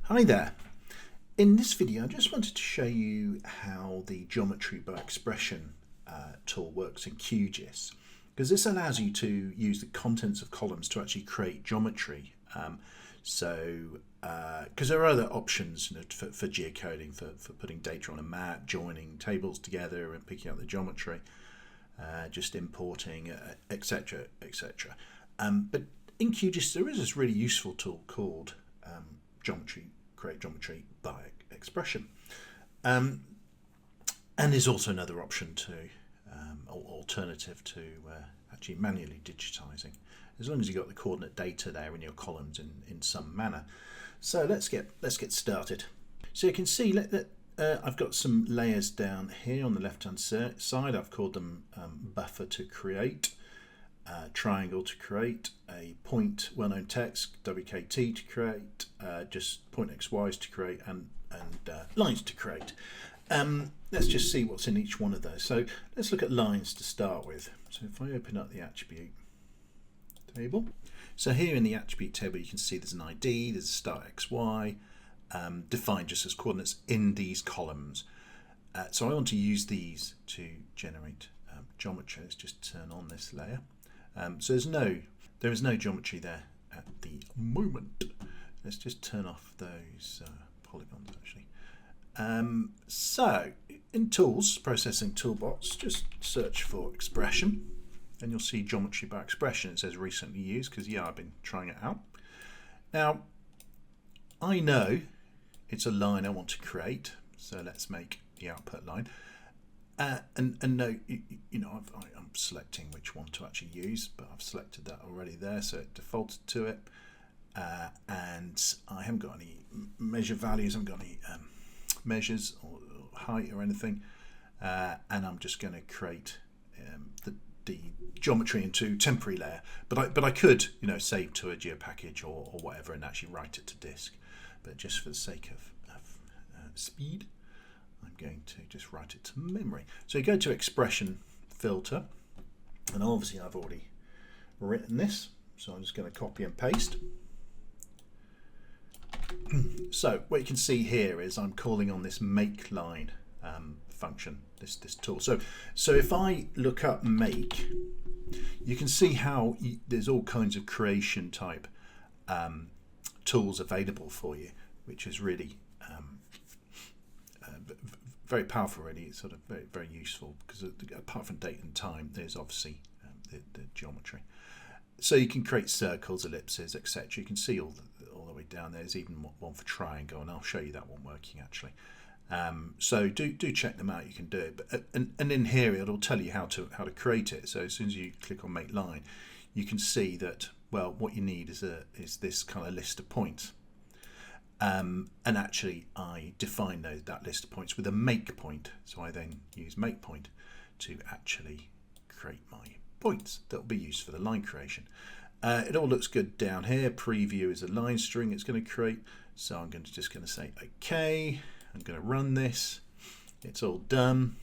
Hi there. In this video I just wanted to show you how the geometry by expression tool works in QGIS, because this allows you to use the contents of columns to actually create geometry. Because there are other options, for geocoding, for putting data on a map, joining tables together and picking up the geometry, just importing, etc, etc. But in QGIS there is this really useful tool called create geometry by expression, and there's also another option to alternative to actually manually digitizing, as long as you've got the coordinate data there in your columns in some manner. So let's get started. So you can see I've got some layers down here on the left hand side. I've called them buffer to create, triangle to create, a point well-known text, WKT to create, just point XYs to create, and lines to create. Let's just see what's in each one of those. So let's look at lines to start with. So if I open up the attribute table, so here in the attribute table you can see there's an ID, there's a start XY, defined just as coordinates in these columns. So I want to use these to generate geometry. Let's just turn on this layer. So there is no geometry there at the moment. Let's just turn off those polygons actually. So in tools, processing toolbox, just search for expression and you'll see geometry by expression. It says recently used because I've been trying it out. Now I know it's a line I want to create, so let's make the output line. And note, I'm selecting which one to actually use, but I've selected that already there, so it defaulted to it. And I haven't got any measure values, I haven't got any measures or height or anything. And I'm just going to create the geometry into temporary layer. But I could, save to a geo package or whatever and actually write it to disk. But just for the sake of speed, I'm going to just write it to memory. So you go to expression filter, and obviously I've already written this, so I'm just going to copy and paste. So what you can see here is I'm calling on this make line function, this tool. So if I look up make, you can see how there's all kinds of creation type tools available for you, which is really very powerful, really. It's sort of very, very useful because apart from date and time, there's obviously the geometry. So you can create circles, ellipses, etc. You can see all the way down there. There's even one for triangle, and I'll show you that one working actually. So do check them out. You can do it, but and in here it'll tell you how to create it. So as soon as you click on make line, you can see that what you need is this kind of list of points. And actually I define that list of points with a make point, so I then use make point to actually create my points that will be used for the line creation. It all looks good down here. Preview is a line string it's going to create, so I'm just going to say okay. I'm going to run this. It's all done.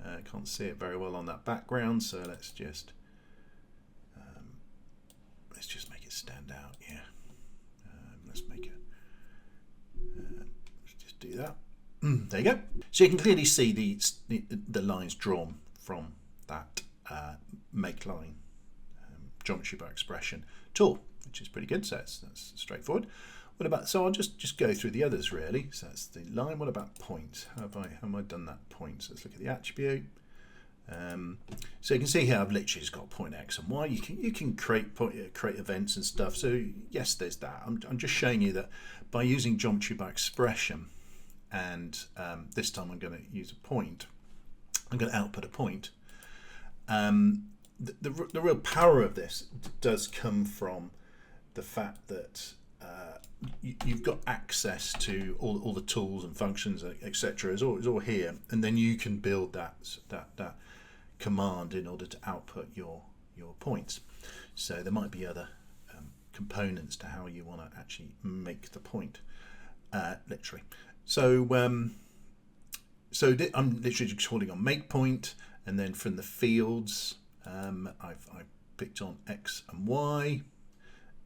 I can't see it very well on that background, so let's just make it stand out. Let's make it. Let's just do that. There you go. So you can clearly see the lines drawn from that make line geometry by expression tool, which is pretty good. So that's straightforward. What about, so I'll just go through the others really. So that's the line. What about point? How have I done that point? So let's look at the attribute. So you can see here I've literally just got point X and Y. You can create events and stuff. So yes, there's that. I'm just showing you that by using geometry by expression, and this time I'm going to use a point. I'm going to output a point. The real power of this does come from the fact that you've got access to all the tools and functions, etc. It's all here, and then you can build that command in order to output your points. So there might be other components to how you want to actually make the point, literally. So I'm literally just calling on make point, and then from the fields I've picked on X and Y,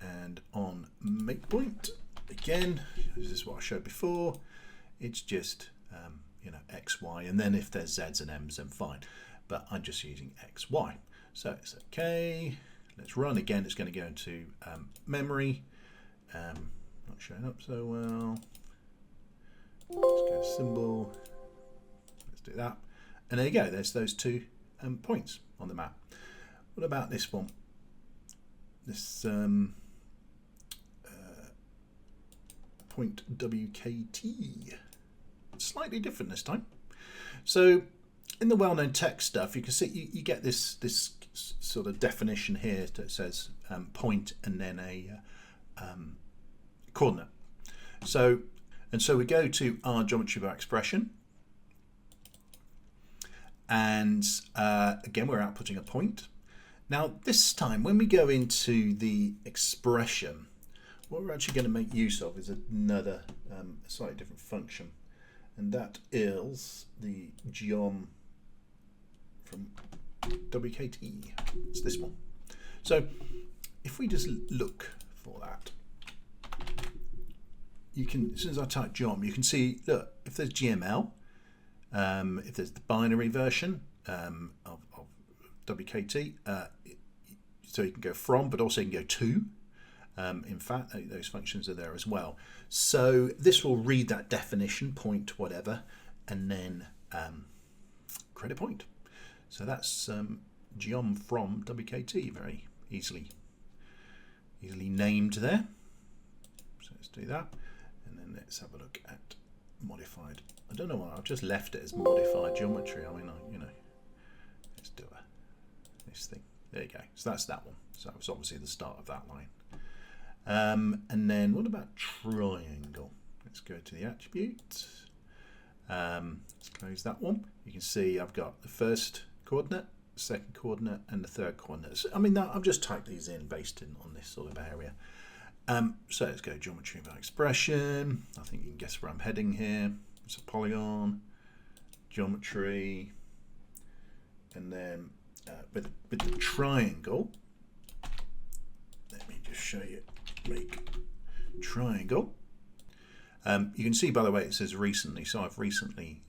and on make point again, this is what I showed before. It's just you know, X, Y, and then if there's Z's and M's, then fine. But I'm just using X, Y. So it's okay. Let's run again. It's going to go into memory. Not showing up so well. Let's go symbol. Let's do that. And there you go. There's those 2 points on the map. What about this one? This point WKT. Slightly different this time. So in the well-known text stuff, you can see you get this sort of definition here that says point and then a coordinate. So we go to our geometry by expression, and again we're outputting a point. Now this time when we go into the expression, what we're actually going to make use of is another slightly different function, and that is the geom from WKT. It's this one. So if we just look for that, you can, as soon as I type geom, you can see, look, if there's GML, if there's the binary version of WKT, so you can go from, but also you can go to. In fact, those functions are there as well. So this will read that definition, point, whatever, and then create a point. So that's geom from WKT, very easily named there. So let's do that, and then let's have a look at modified. I don't know why I've just left it as modified geometry. I mean, you know, let's do this thing. There you go. So that's that one. So that was obviously the start of that line. And then what about triangle? Let's go to the attribute. Let's close that one. You can see I've got the first coordinate, second coordinate, and the third coordinate. So, I mean, I've just typed these in based on this sort of area. So let's go geometry by expression. I think you can guess where I'm heading here. It's a polygon, geometry, and then with the triangle, let me just show you. Make triangle. You can see, by the way, it says recently. So I've recently,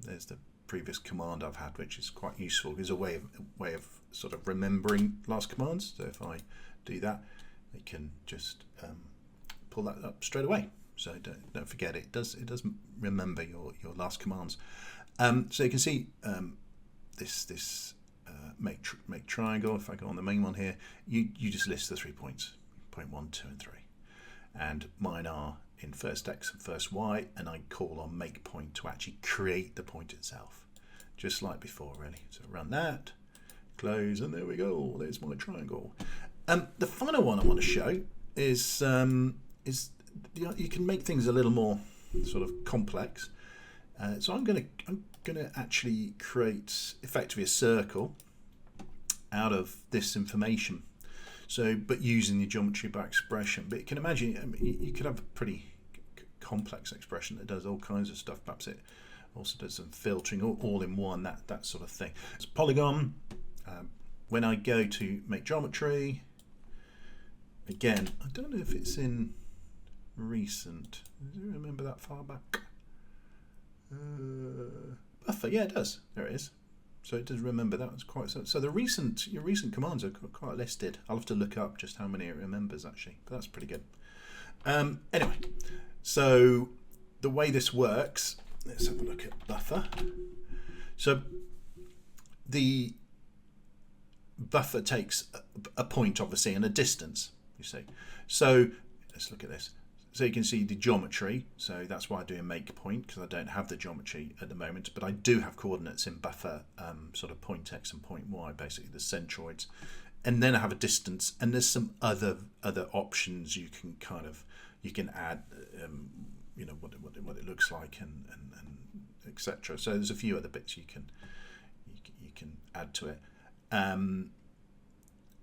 there's the previous command I've had, which is quite useful. It's a way of sort of remembering last commands. So if I do that, it can just pull that up straight away. So don't forget it. It does remember your last commands. So you can see this make triangle. If I go on the main one here, you just list the 3 points. Point 1, 2, and 3, and mine are in first X and first Y, and I call on make point to actually create the point itself, just like before, really. So run that, close, and there we go. There's my triangle. The final one I want to show is you can make things a little more sort of complex. So I'm going to actually create effectively a circle out of this information. So, but using the geometry by expression. But you can imagine, I mean, you could have a pretty complex expression that does all kinds of stuff. Perhaps it also does some filtering all in one, that sort of thing. It's polygon. When I go to make geometry, again, I don't know if it's in recent. Do you remember that far back? Buffer, yeah, it does. There it is. So it does remember that. Was quite so your recent commands are quite listed. I'll have to look up just how many it remembers actually, but that's pretty good. Anyway, so the way this works, let's have a look at buffer. So the buffer takes a point obviously and a distance, you see. So let's look at this. So you can see the geometry, so that's why I do a make point, because I don't have the geometry at the moment, but I do have coordinates in buffer, sort of point X and point Y, basically the centroids. And then I have a distance, and there's some other options you can add, you know, what it looks like and etc. So there's a few other bits you can add to it. And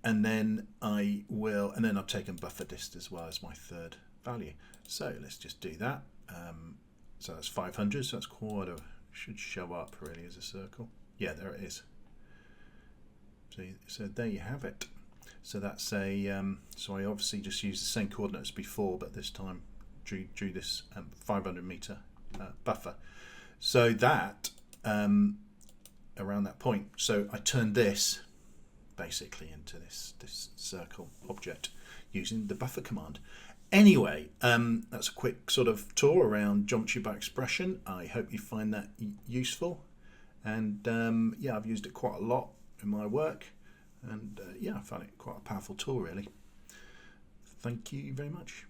then I've taken buffer dist as well as my third value. So let's just do that. So that's 500, so that's should show up really as a circle. Yeah, there it is. So there you have it. So that's so I obviously just used the same coordinates before, but this time drew this 500 meter buffer. So that around that point, so I turned this basically into this circle object using the buffer command. Anyway, that's a quick sort of tour around geometry by expression. I hope you find that useful, and yeah, I've used it quite a lot in my work, and yeah, I found it quite a powerful tool really. Thank you very much.